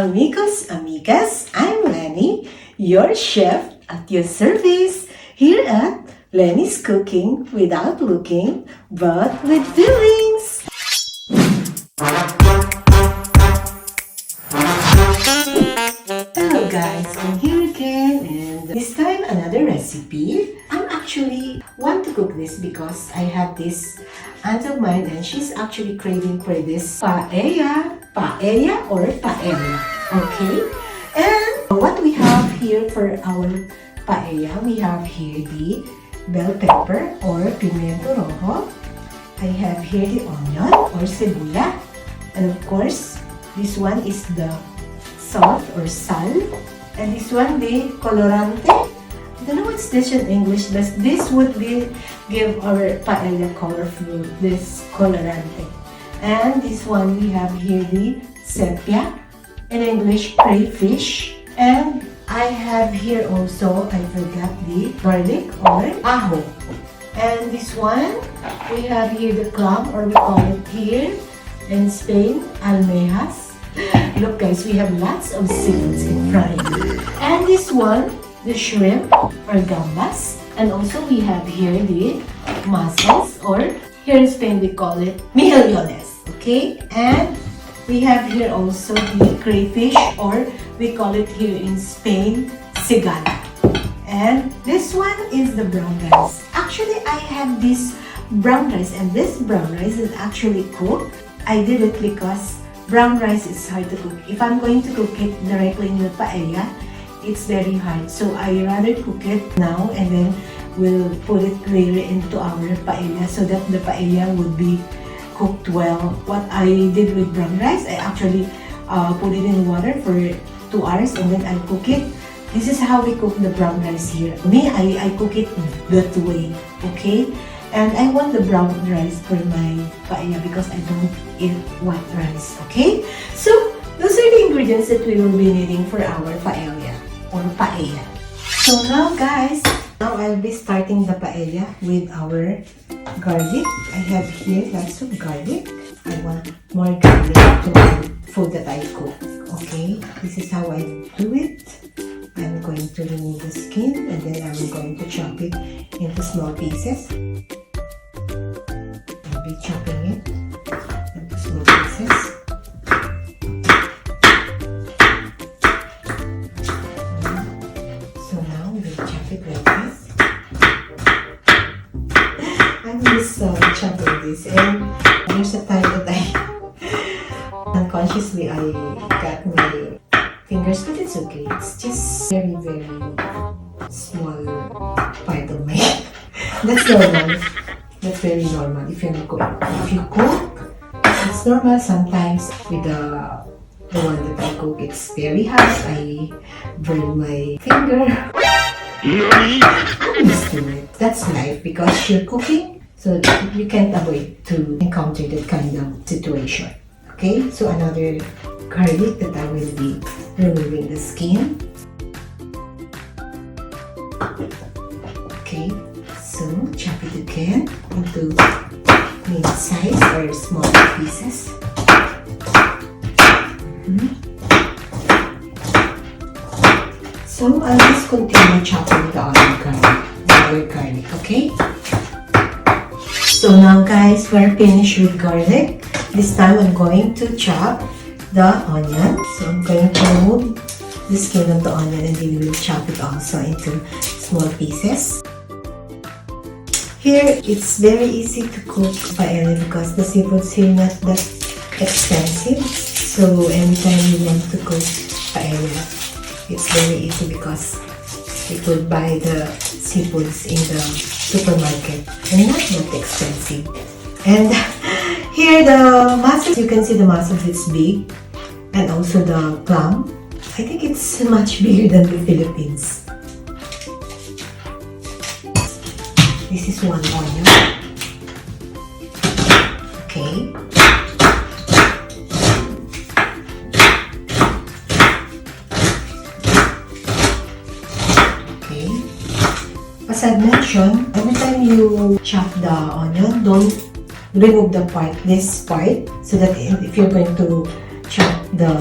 Amigos, amigas, I'm Leny, your chef at your service here at Leny's Cooking Without Looking, but with feelings. Hello guys, I'm here again and this time another recipe. I'm actually want to cook this because I have this aunt of mine and she's actually craving for this paella or paella, okay? And what we have here for our paella, we have here the bell pepper or pimiento rojo. I have here the onion or cebola, and of course this one is the salt or sal, and this one the colorante. I don't know what's this in English, but this would be give our paella colorful, this colorante. And this one we have here the sepia, in English crayfish, and I have here also, I forgot the garlic or ajo. And this one we have here the clam, or we call it here in Spain almejas. Look guys, we have lots of seeds in front of you. And this one, the shrimp or gambas. And also we have here the mussels, or here in Spain we call it mejillones. Okay, and we have here also the crayfish, or we call it here in Spain cigala. And this one is the brown rice. Actually, I have this brown rice, and this brown rice is actually cooked. I did it because brown rice is hard to cook. If I'm going to cook it directly in the paella, it's very hard. So I rather cook it now and then we'll put it later into our paella so that the paella would be cooked well. What I did with brown rice, I actually put it in water for 2 hours and then I cook it. This is how we cook the brown rice here. Me, I cook it that way, okay? And I want the brown rice for my paella because I don't eat white rice, okay? So, those are the ingredients that we will be needing for our paella or paella. So now guys, now I'll be starting the paella with our garlic. I have here lots of garlic. I want more garlic to my food that I cook, okay? This is how I do it. I'm going to remove the skin and then I'm going to chop it into small pieces. I'll be chopping it into small pieces. So now we'll chop it like this. I'm just chopping this, and there's a time that I unconsciously I got my fingers, but it's okay. It's just very, very small part of my that's normal. That's very normal if you're not cooking. If you cook, it's normal. Sometimes with the one that I cook, it's very hot. I burn my finger. I'm used to it. That's life because you're cooking, so you can't avoid to encounter that kind of situation. Okay, so another garlic that I will be removing the skin. Okay, so chop it again into mid-size or small pieces. So I'll just continue chopping the other garlic, okay? So now guys, we're finished with garlic. This time I'm going to chop the onion. So I'm going to remove the skin of the onion and then we'll chop it also into small pieces. Here, it's very easy to cook paella because the seafoods here not that expensive. So anytime you want to cook paella, it's very easy because you could buy the seafoods in the supermarket and not that expensive. And here the mussels, you can see the mussels, it's big, and also the clam. I think it's much bigger than the Philippines. This is one onion. Okay. Okay. As I mentioned, every time you chop the onion, don't remove this part, so that if you're going to chop the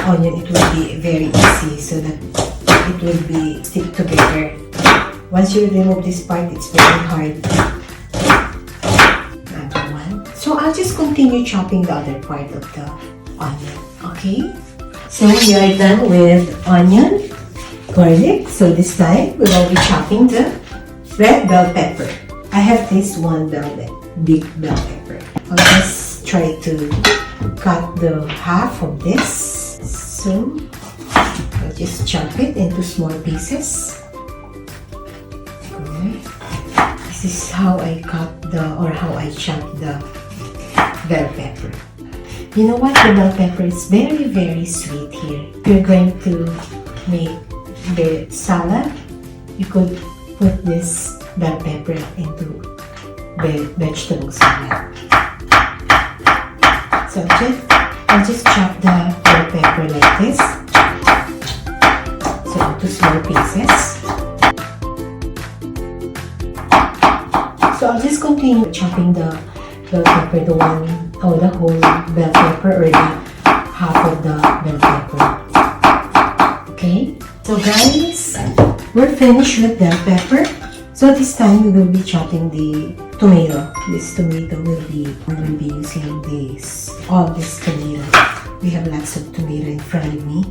onion, it will be very easy so that it will be stick together. Once you remove this part, it's very hard. Another one. So I'll just continue chopping the other part of the onion. Okay? So we are done with onion, garlic. So this time, we will be chopping the red bell pepper. I have this one big bell pepper. I'll just try to cut the half of this. So I'll just chop it into small pieces. Okay. This is how I how I chop the bell pepper. You know what? The bell pepper is very, very sweet here. If you're going to make the salad, you could put this bell pepper into the vegetable salad. So I'll just chop the bell pepper like this. So into small pieces. So I'll just continue chopping the bell pepper, the whole bell pepper or the half of the bell pepper. Okay, so guys, we're finished with bell pepper. So this time we will be chopping the tomato. This tomato we will be using all this tomato. We have lots of tomato in front of me.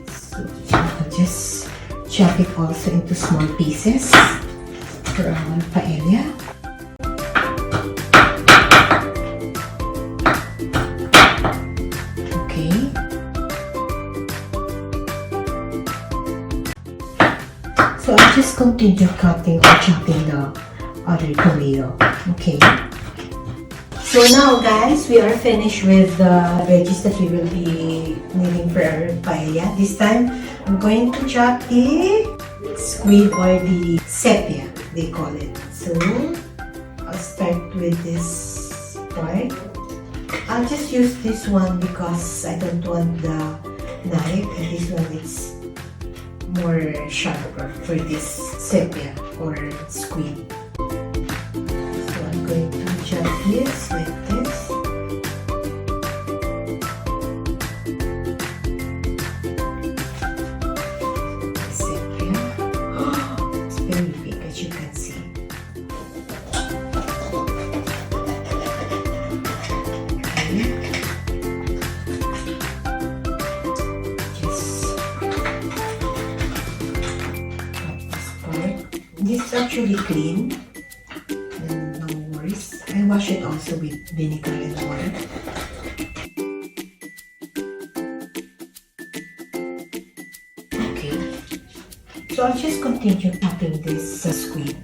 So I'll just chop it also into small pieces for our paella. So I'll just continue cutting or chopping the other tomato. Okay. So now guys, we are finished with the veggies that we will be needing for our paella. This time, I'm going to chop the squid or the sepia, they call it. So I'll start with this part. I'll just use this one because I don't want the knife, and this one is more sharper for this sepia or squid. So I'm going to chop this like this. Sepia. It's very big, as you can see. This is actually clean, and no worries. I wash it also with vinegar and water. Okay, so I'll just continue chopping this squid.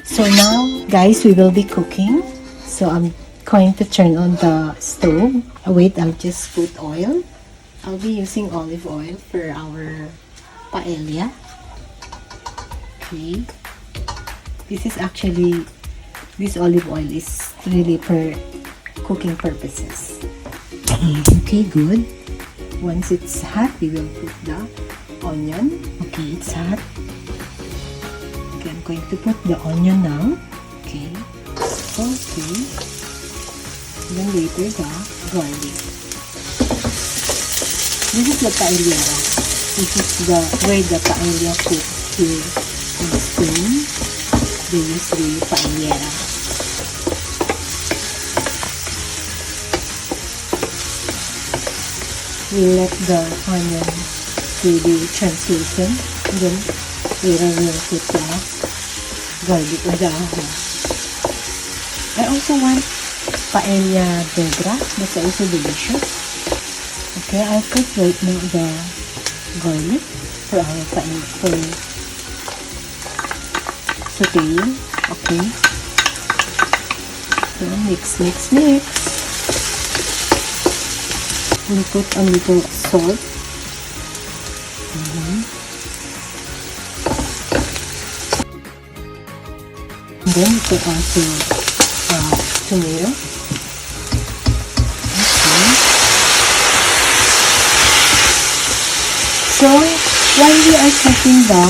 So now, guys, we will be cooking. So I'm going to turn on the stove. Wait, I'll just put oil. I'll be using olive oil for our paella. Okay. This olive oil is really for cooking purposes. Okay, good. Once it's hot, we will put the onion. Okay, it's hot. Okay, I'm going to put the onion now. Okay. Okay. Then later the garlic. This is the paellera. This is where the paella cooks here in Spain. They use the paellera. We let the onion to be translucent, and then later we'll put the garlic or the ajo. I also want paella negra. That's also delicious. Okay, I'll put right now the garlic for our paella, for sauteing. Okay. So mix. We'll put a little salt. And then we put also tomato. Okay. So while we are cooking the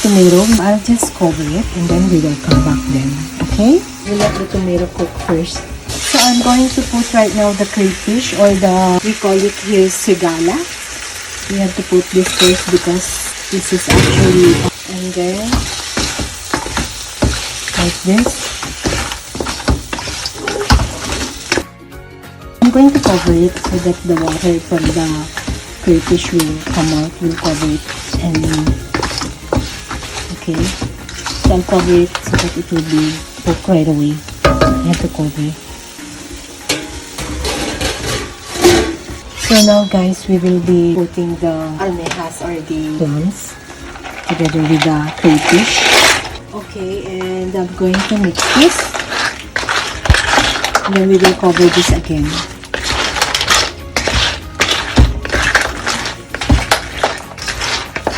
tomato, I'll just cover it and then we will come back then. Okay? We'll let the tomato cook first. So I'm going to put right now the crayfish, or we call it here sigala. We have to put this first because this is actually, and then like this. I'm going to cover it so that the water from the crayfish will come out, will cover it, and okay, so I'll cover it so that it will be cooked right away. I have to cover it. So now guys, we will be putting the almejas or the clams together with the crayfish. Okay, and I'm going to mix this. And then we will cover this again.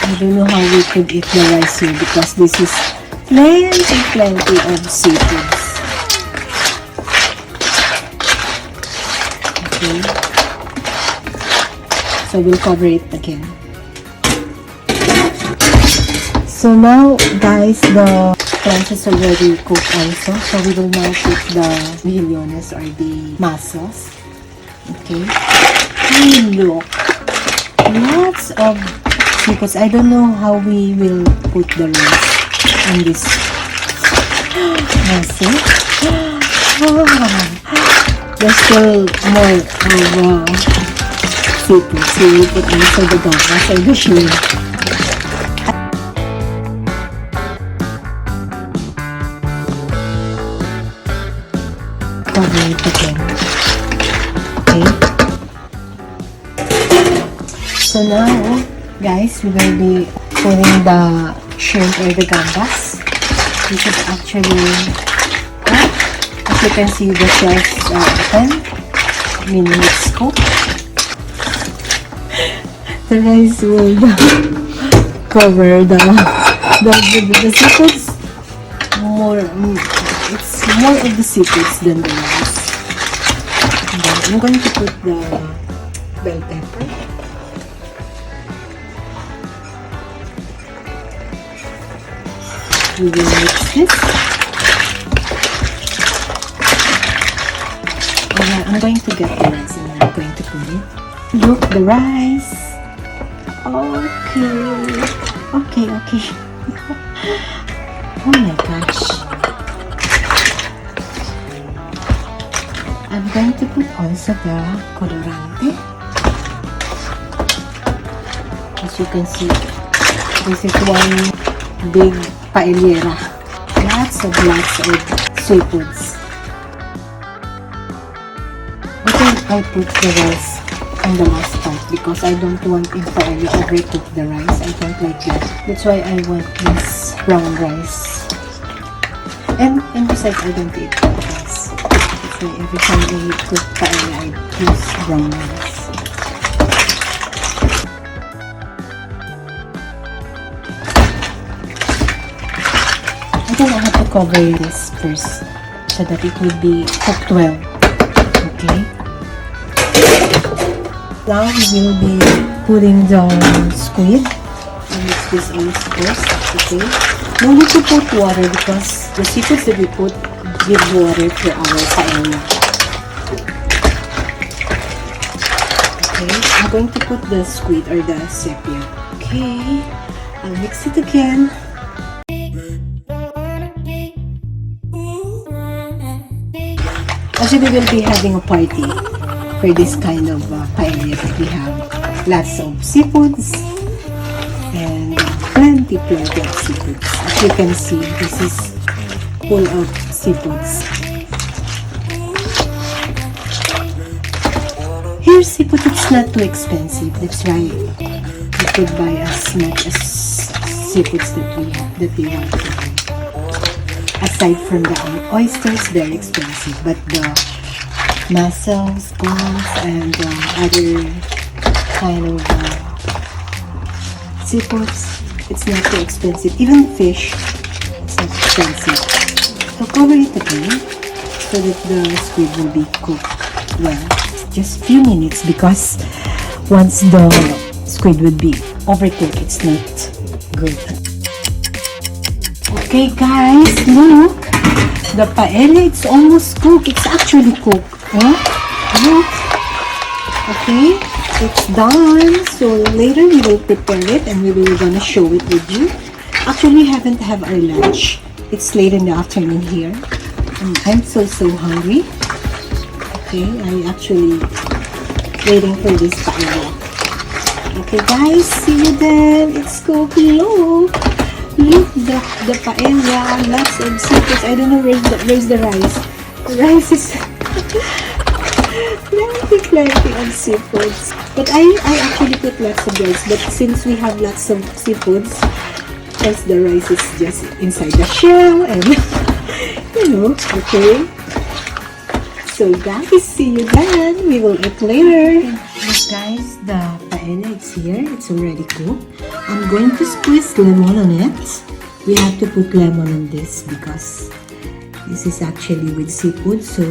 I don't know how we could eat the rice here because this is plenty of seafoods. Okay. So we'll cover it again. So now guys, the clams is already cooked also. So we will now put the mejillones or the mussels. Okay. Hey, look. Lots of seafoods. I don't know how we will put the rice on this. See? There's still more of seafood. So we put also the gambas or the shrimp. Cover it again. Okay. So now, guys, we will be putting the shrimp or the gambas. This is actually, as you can see, the shells are open, meaning it's cooked. The rice will cover the seafoods. It's more of the seafoods than the rice. And then I'm going to put the bell pepper. We will mix this. And I'm going to get the rice and I'm going to put it. Look, the rice. Okay. Oh my gosh. I'm going to put also the colorante. As you can see, this is one big paellera. Lots of seafoods. I put the rice on the last part because I don't want in paella overcook the rice. I don't like that. That's why I want this brown rice. And besides, I don't eat white rice. That's why every time I cook paella, I use brown rice. I think I have to cover this first so that it will be cooked well. Okay. Now we will be putting the squid. I'll mix this in first. Okay. No need to put water because the seafoods that we put give water to our paella. Okay. I'm going to put the squid or the sepia. Okay. I'll mix it again. Also, we will be having a party for this kind of paella that we have. Lots of seafoods and plenty of seafoods. As you can see, this is full of seafoods. Here, seafood is not too expensive. That's why you could buy as much as seafoods that we want to buy. Aside from the oysters, very expensive, but the mussels, clams, and other kind of seafoods, it's not too expensive. Even fish, it's not expensive. So cover it again so that the squid will be cooked well. Just few minutes because once the squid will be overcooked, it's not good. Okay guys, look, the paella, it's almost cooked. It's actually cooked. Huh? Look. Okay. It's done. So later we will prepare it and we will gonna show it with you. Actually, we haven't have our lunch. It's late in the afternoon here. And I'm so hungry. Okay, I actually waiting for this paella. Okay guys, see you then. It's cooking. Look, the paella, lots of seafoods. I don't know where's the rice. The rice is plenty of seafoods. But I actually put lots of rice. But since we have lots of seafoods, because the rice is just inside the shell and you know, okay. So guys, see you then. We will eat later. Look guys, the paella is here. It's already cooked. I'm going to squeeze lemon on it. We have to put lemon on this because this is actually with seafood. So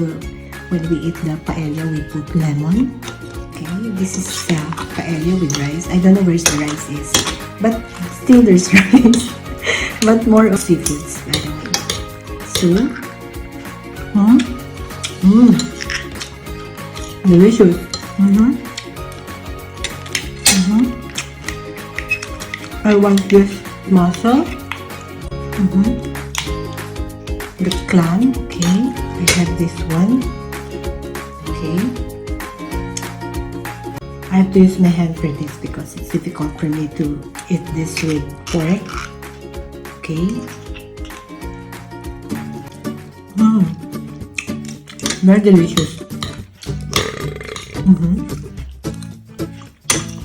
when we eat the paella, we put lemon. Okay, this is paella with rice. I don't know where the rice is, but still there's rice. But more of seafoods, by the way. So, delicious. I want this mussel. The clam. Okay, I have this one. Okay, I have to use my hand for this because it's difficult for me to eat this with pork. Okay. Very delicious.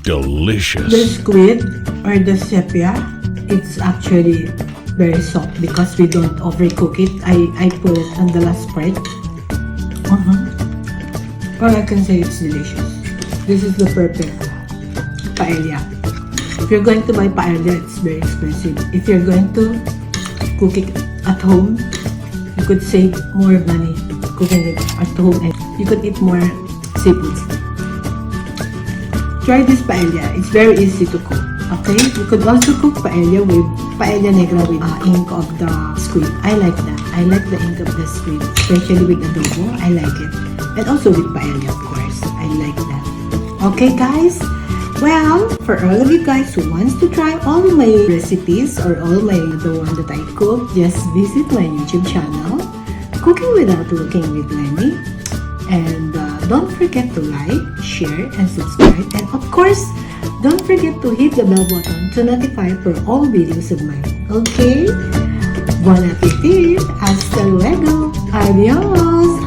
Delicious. The squid or the sepia, it's actually very soft because we don't overcook it. I put it on the last part. All I can say it's delicious. This is the perfect paella. If you're going to buy paella, it's very expensive. If you're going to cook it at home, you could save more money cooking it at home and you could eat more seafood. Try this paella. It's very easy to cook. Okay? You could also cook paella with paella negra with ink of the squid. I like that. I like the ink of the squid, especially with adobo. I like it. And also with paella, of course. I like that. Okay, guys? Well, for all of you guys who wants to try all my recipes or the one that I cook, just visit my YouTube channel, Cooking Without Looking with Leny. And don't forget to like, share, and subscribe. And of course, don't forget to hit the bell button to notify for all videos of mine. Okay? Bon appetit! Hasta luego! Adios!